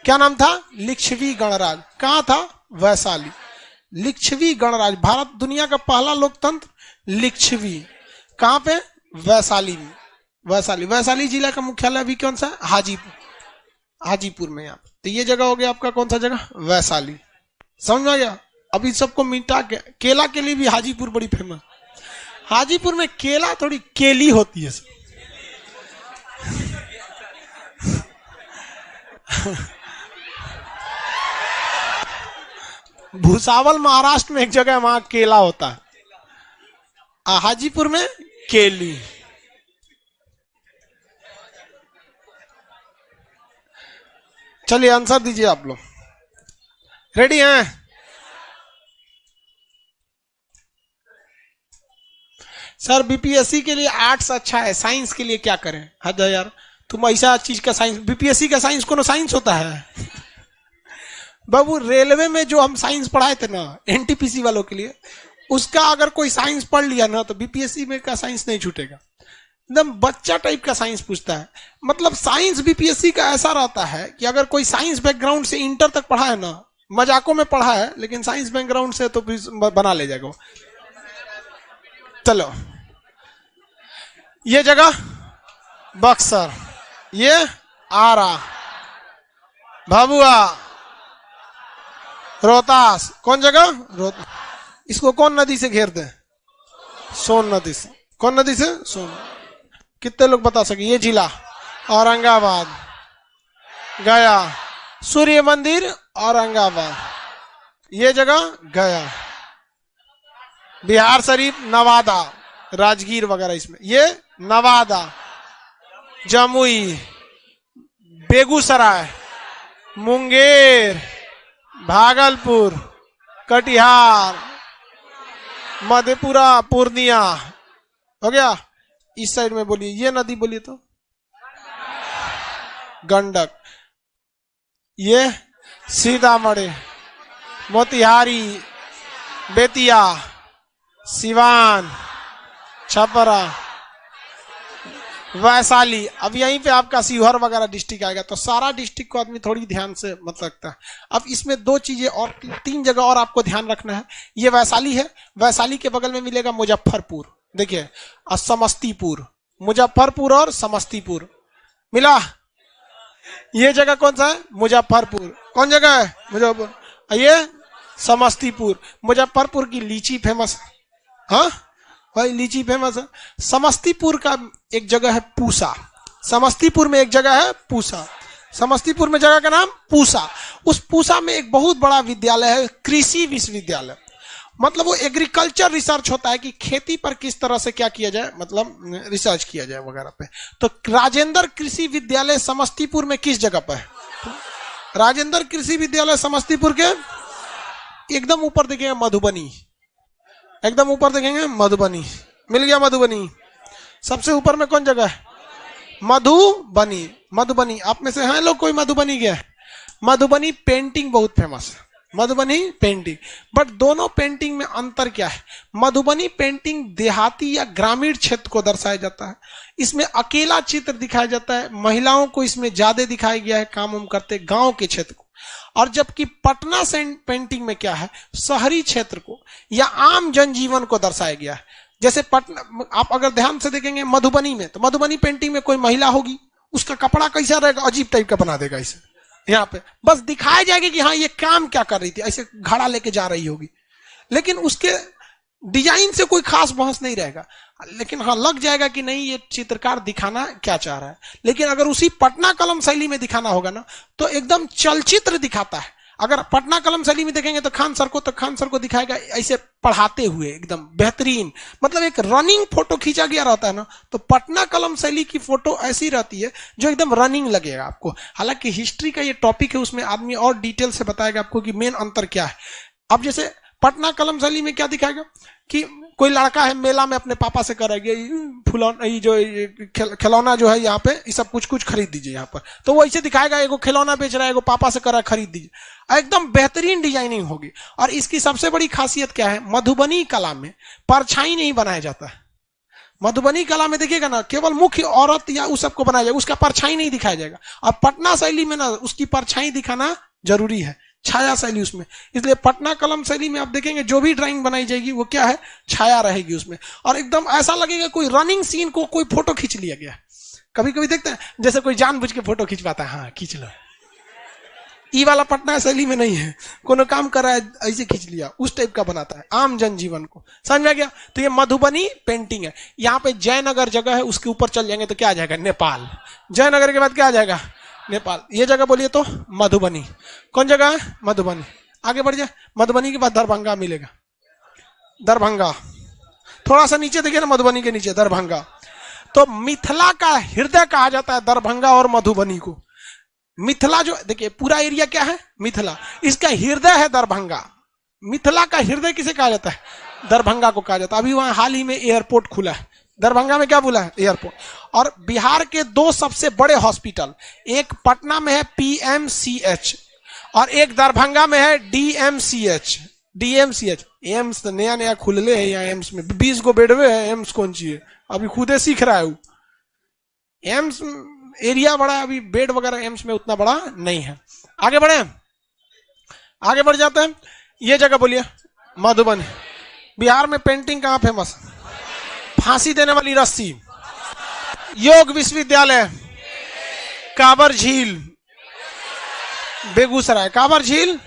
क्या नाम था? लिच्छवी गणराज्य। कहां था? वैशाली। लिच्छवी गणराज्य, भारत दुनिया का पहला लोकतंत्र लिच्छवी। कहां पे? वैशाली में। वैशाली। वैशाली जिला का मुख्यालय अभी कौन सा? हाजीपुर। हाजीपुर में यहाँ। तो ये जगह हो गया आपका कौन सा जगह? वैशाली। समझ में आ गया? अभी सबको मिटा के, केला के लिए भी हाजीपुर बड़ी फेमस। हाजीपुर में केला थोड़ी केली होती है। भूसावल महाराष्ट्र में एक जगह है, वहां केला होता है। हाजीपुर में केली। चलिए आंसर दीजिए आप लोग। रेडी हैं? सर बीपीएससी के लिए आर्ट्स अच्छा है, साइंस के लिए क्या करें? हद है यार, तुम ऐसा चीज का साइंस, बीपीएससी का साइंस कोनो साइंस होता है? बाबू रेलवे में जो हम साइंस पढ़ाए थे ना एनटीपीसी वालों के लिए, उसका अगर कोई साइंस पढ़ लिया ना तो बीपीएससी में का साइंस नहीं छूटेगा। एकदम बच्चा टाइप का साइंस पूछता है। मतलब साइंस बीपीएससी का ऐसा रहता है कि अगर कोई साइंस बैकग्राउंड से इंटर तक पढ़ा है ना, मजाकों में पढ़ा है, लेकिन साइंस बैकग्राउंड से तो बना ले जाएगा। चलो, ये जगह बक्सर, ये आरा, भभुआ, रोहतास। कौन जगह? रोहतास। इसको कौन नदी से घेरते हैं? सोन नदी से। कौन नदी से? सोन। कितने लोग बता सके? ये जिला औरंगाबाद, गया, सूर्य मंदिर औरंगाबाद, ये जगह गया, बिहार शरीफ, नवादा, राजगीर वगैरह इसमें, ये नवादा, जमुई, बेगूसराय, मुंगेर, भागलपुर, कटिहार, मधेपुरा, पूर्णिया। हो गया? इस साइड में बोलिए, ये नदी बोलिए तो गंडक, ये सीतामढ़ी, मोतिहारी, बेतिया, सिवान, छपरा, वैशाली। अब यहीं पे आपका शिवहर वगैरह डिस्ट्रिक्ट आएगा। तो सारा डिस्ट्रिक्ट को आदमी थोड़ी ध्यान से मत रखता है। अब इसमें 2 चीजें और 3 जगह और आपको ध्यान रखना है। ये वैशाली है, वैशाली के बगल में मिलेगा मुजफ्फरपुर। देखिए, समस्तीपुर, मुजफ्फरपुर और समस्तीपुर मिला। ये जगह कौन सा है? मुजफ्फरपुर। कौन जगह है? मुजफ्फरपुर। ये समस्तीपुर। मुजफ्फरपुर की लीची फेमस है। हाँ भाई, लीची फेमस है। समस्तीपुर का एक जगह है पूसा। समस्तीपुर में एक जगह है पूसा। समस्तीपुर में जगह का नाम पूसा। उस पूसा में एक बहुत बड़ा विद्यालय है, कृषि विश्वविद्यालय। मतलब वो एग्रीकल्चर रिसर्च होता है कि खेती पर किस तरह से क्या किया जाए, मतलब रिसर्च किया जाए वगैरह पे। तो राजेंद्र कृषि विद्यालय समस्तीपुर में किस जगह पर है? राजेंद्र कृषि विद्यालय समस्तीपुर के एकदम ऊपर देखेंगे मधुबनी, एकदम ऊपर देखेंगे मधुबनी। मिल गया मधुबनी। सबसे ऊपर में कौन जगह है? मधुबनी। मधुबनी आप में से हैं लोग कोई मधुबनी गया है? मधुबनी पेंटिंग बहुत फेमस है, मधुबनी पेंटिंग। बट दोनों पेंटिंग में अंतर क्या है? मधुबनी पेंटिंग देहाती या ग्रामीण क्षेत्र को दर्शाया जाता है, इसमें अकेला चित्र दिखाया जाता है, महिलाओं को इसमें ज्यादा दिखाया गया है काम उम करते गांव के क्षेत्र को। और जबकि पटना से पेंटिंग में क्या है? शहरी क्षेत्र को या आम जनजीवन को दर्शाया गया है। जैसे पटना आप अगर ध्यान से देखेंगे मधुबनी में, तो मधुबनी पेंटिंग में कोई महिला होगी, उसका कपड़ा कैसा रहेगा? अजीब टाइप का बना देगा इसे, यहाँ पे बस दिखाया जाएगा कि हाँ ये काम क्या कर रही थी, ऐसे घड़ा लेके जा रही होगी, लेकिन उसके डिजाइन से कोई खास बहस नहीं रहेगा। लेकिन हाँ लग जाएगा कि नहीं ये चित्रकार दिखाना क्या चाह रहा है। लेकिन अगर उसी पटना कलम शैली में दिखाना होगा ना, तो एकदम चलचित्र दिखाता है। अगर पटना कलम शैली में देखेंगे तो खान सर को दिखाएगा ऐसे पढ़ाते हुए एकदम बेहतरीन, मतलब एक रनिंग फोटो खींचा गया रहता है ना, तो पटना कलम शैली की फोटो ऐसी रहती है जो एकदम रनिंग लगेगा आपको। हालांकि हिस्ट्री का ये टॉपिक है, उसमें आदमी और डिटेल से बताएगा आपको कि मेन अंतर क्या है। अब जैसे पटना कलम शैली में क्या दिखाएगा कि कोई लड़का है मेला में अपने पापा से करेगा फुलौना, ये जो खिलौना जो है यहाँ पे ये सब कुछ खरीद दीजिए यहाँ पर, तो वो ऐसे दिखाएगा एगो खिलौना बेच रहा है, एगो पापा से करा खरीद दीजिए, एकदम बेहतरीन डिजाइनिंग होगी। और इसकी सबसे बड़ी खासियत क्या है? मधुबनी कला में परछाई नहीं बनाया जाता है। मधुबनी कला में देखिएगा ना, केवल मुख्य औरत या उस सबको बनाया जाएगा, उसका परछाई नहीं दिखाया जाएगा। और पटना शैली में ना उसकी परछाई दिखाना जरूरी है, छाया शैली उसमें। इसलिए पटना कलम शैली में आप देखेंगे जो भी ड्राइंग बनाई जाएगी वो क्या है? छाया रहेगी उसमें, और एकदम ऐसा लगेगा कोई रनिंग सीन को कोई फोटो खींच लिया गया। कभी कभी देखते हैं जैसे कोई जानबूझ के फोटो खिंचवाता है, हाँ खींच लो, ई वाला पटना शैली में नहीं है, कोनो काम कर रहा है ऐसे खींच लिया, उस टाइप का बनाता है आम जनजीवन को। समझ में गया? तो ये मधुबनी पेंटिंग है। यहाँ पे जयनगर जगह है, उसके ऊपर चल जाएंगे तो क्या आ जाएगा? नेपाल। जयनगर के बाद क्या आ जाएगा? नेपाल। ये जगह बोलिए तो मधुबनी। कौन जगह है? मधुबनी। आगे बढ़ जाए, मधुबनी के बाद दरभंगा मिलेगा। दरभंगा थोड़ा सा नीचे देखिए ना, मधुबनी के नीचे दरभंगा। तो मिथिला का हृदय कहा जाता है दरभंगा और मधुबनी को। मिथिला जो देखिए पूरा एरिया क्या है? मिथिला, इसका हृदय है दरभंगा। मिथिला का हृदय किसे कहा जाता है? दरभंगा को कहा जाता है। अभी वहां हाल ही में एयरपोर्ट खुला है, दरभंगा में क्या बोला है? एयरपोर्ट। और बिहार के दो सबसे बड़े हॉस्पिटल, एक पटना में है PMCH और एक दरभंगा में है DMCH। DMCH एम्स तो नया नया खुलले है यहाँ, एम्स में 20 गो बेडवे है, एम्स कौन चाहिए, अभी खुदे सीख रहा है वो। एम्स एरिया बड़ा है, अभी बेड वगैरह एम्स में उतना बड़ा नहीं है। आगे बढ़े, आगे बढ़ जाते हैं। ये जगह बोलिए मधुबनी। बिहार में पेंटिंग कहाँ फेमस? फांसी देने वाली रस्सी, योग विश्वविद्यालय, काबर झील बेगूसराय, काबर झील,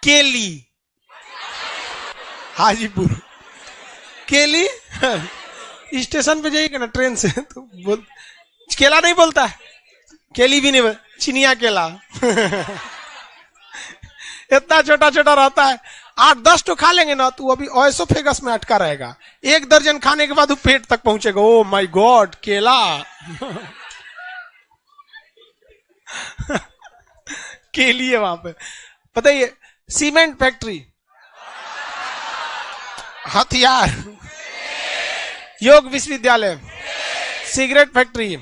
केली हाजीपुर, केली स्टेशन पे जाइएगा ना ट्रेन से तो बोल, केला नहीं बोलता है, केली भी नहीं बोल, चिनिया केला इतना छोटा छोटा रहता है, 8-10 तो खा लेंगे ना तो अभी ओएसोफेगस में अटका रहेगा। 1 दर्जन खाने के बाद वो पेट तक पहुंचेगा। ओ माय गॉड, केला केली है वहां पे। पता है, सीमेंट फैक्ट्री, हथियार, योग विश्वविद्यालय, सिगरेट फैक्ट्री,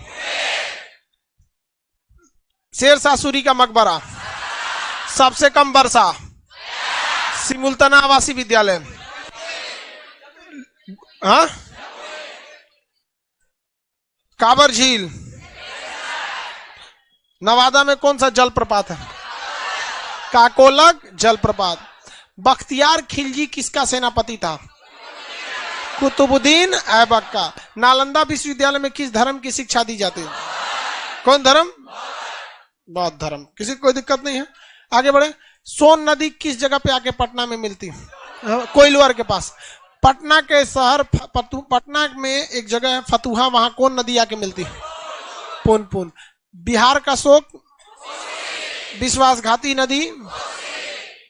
शेरशाह सूरी का मकबरा, सबसे कम वर्षा, सिमुलतना आवासीय विद्यालय, हाँ काबर झील, नवादा में कौन सा जलप्रपात है? काकोलक जलप्रपात। बख्तियार खिलजी किसका सेनापति था? कुतुबुद्दीन ऐबक का। नालंदा विश्वविद्यालय में किस धर्म की शिक्षा दी जाती है? कौन धर्म? बौद्ध धर्म। किसी को कोई दिक्कत नहीं है, आगे बढ़े। सोन नदी किस जगह पे आके पटना में मिलती है? कोइलवर के पास। पटना के शहर पटना में एक जगह है फतुहा, वहां कौन नदी आके मिलती है? पुनपुन। बिहार का शोक, विश्वासघाती नदी,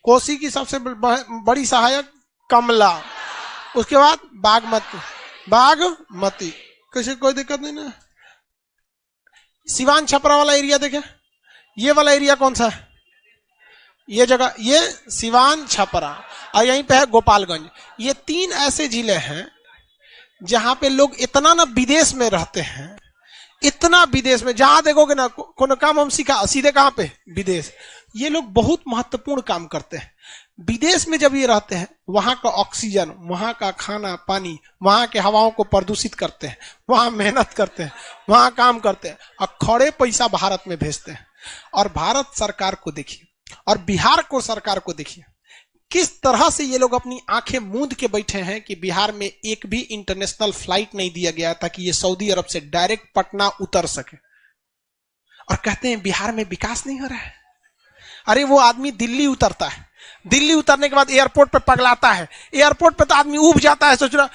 कोसी की सबसे बड़ी सहायक कमला, उसके बाद बागमती। बागमती किसी कोई दिक्कत नहीं ना। सिवान छपरा वाला एरिया देखे, ये वाला एरिया कौन सा है? ये जगह, ये सिवान छपरा, और यहीं पे है गोपालगंज। ये 3 ऐसे जिले हैं जहां पे लोग इतना ना विदेश में रहते हैं, इतना विदेश में, जहां देखोगे ना कोनो काम हम सीखा सीधे कहां पे, विदेश। ये लोग बहुत महत्वपूर्ण काम करते हैं। विदेश में जब ये रहते हैं, वहां का ऑक्सीजन, वहां का खाना पानी, वहां के हवाओं को प्रदूषित करते हैं, वहां मेहनत करते हैं, वहां काम करते हैं और खड़े पैसा भारत में भेजते हैं। और भारत सरकार को देखिए और बिहार को सरकार को देखिए, किस तरह से ये लोग अपनी आंखें मूंद के बैठे हैं कि बिहार में एक भी इंटरनेशनल फ्लाइट नहीं दिया गया ताकि ये सऊदी अरब से डायरेक्ट पटना उतर सके। और कहते हैं बिहार में विकास नहीं हो रहा है। अरे वो आदमी दिल्ली उतरता है, दिल्ली उतरने के बाद एयरपोर्ट पे पगलाता है, एयरपोर्ट पे तो आदमी उब जाता है, सोच रहा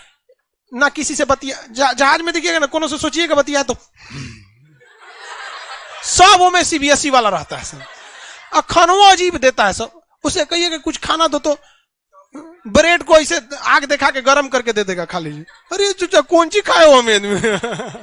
ना किसी से बतिया, जहाज में देखिएगा ना कोनो से सोचिएगा बतिया तो सब वो में सीबीएसई वाला रहता है सब, और खानवा अजीब देता है सब। उसे कहिए कि कुछ खाना दो तो ब्रेड को ऐसे आग दिखा के गर्म करके दे देगा, खा लीजिए। अरे चूचा कौन सी खाए हो हमें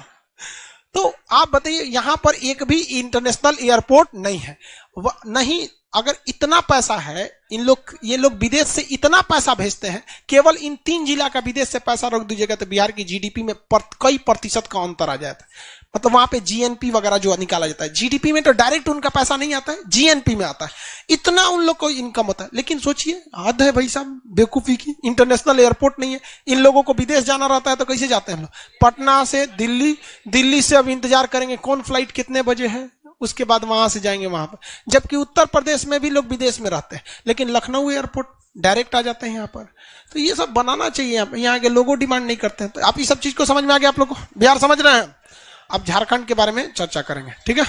तो आप बताइए, यहां पर एक भी इंटरनेशनल एयरपोर्ट नहीं है। नहीं, अगर इतना पैसा है इन लोग, ये लोग विदेश से इतना पैसा भेजते हैं, केवल इन 3 जिला का विदेश से पैसा रोक दीजिएगा तो बिहार की जीडीपी में कई प्रतिशत का अंतर आ जाता है। मतलब वहां पे जीएनपी वगैरह जो निकाला जाता है, जीडीपी में तो डायरेक्ट उनका पैसा नहीं आता है, जीएनपी में आता है, इतना उन लोग को इनकम होता है। लेकिन सोचिए, हद है भाई साहब बेवकूफी की, इंटरनेशनल एयरपोर्ट नहीं है। इन लोगों को विदेश जाना रहता है तो कैसे जाते हैं हम लोग? पटना से दिल्ली, दिल्ली से अब इंतजार करेंगे कौन फ्लाइट कितने बजे है, उसके बाद वहां से जाएंगे वहां पर। जबकि उत्तर प्रदेश में भी लोग विदेश में रहते हैं, लेकिन लखनऊ एयरपोर्ट डायरेक्ट आ जाते हैं यहाँ पर। तो ये सब बनाना चाहिए, यहाँ के लोगों डिमांड नहीं करते हैं। तो आप ये सब चीज को समझ में आ गया आप लोग को? बिहार समझ रहे हैं? अब झारखंड के बारे में चर्चा करेंगे, ठीक है।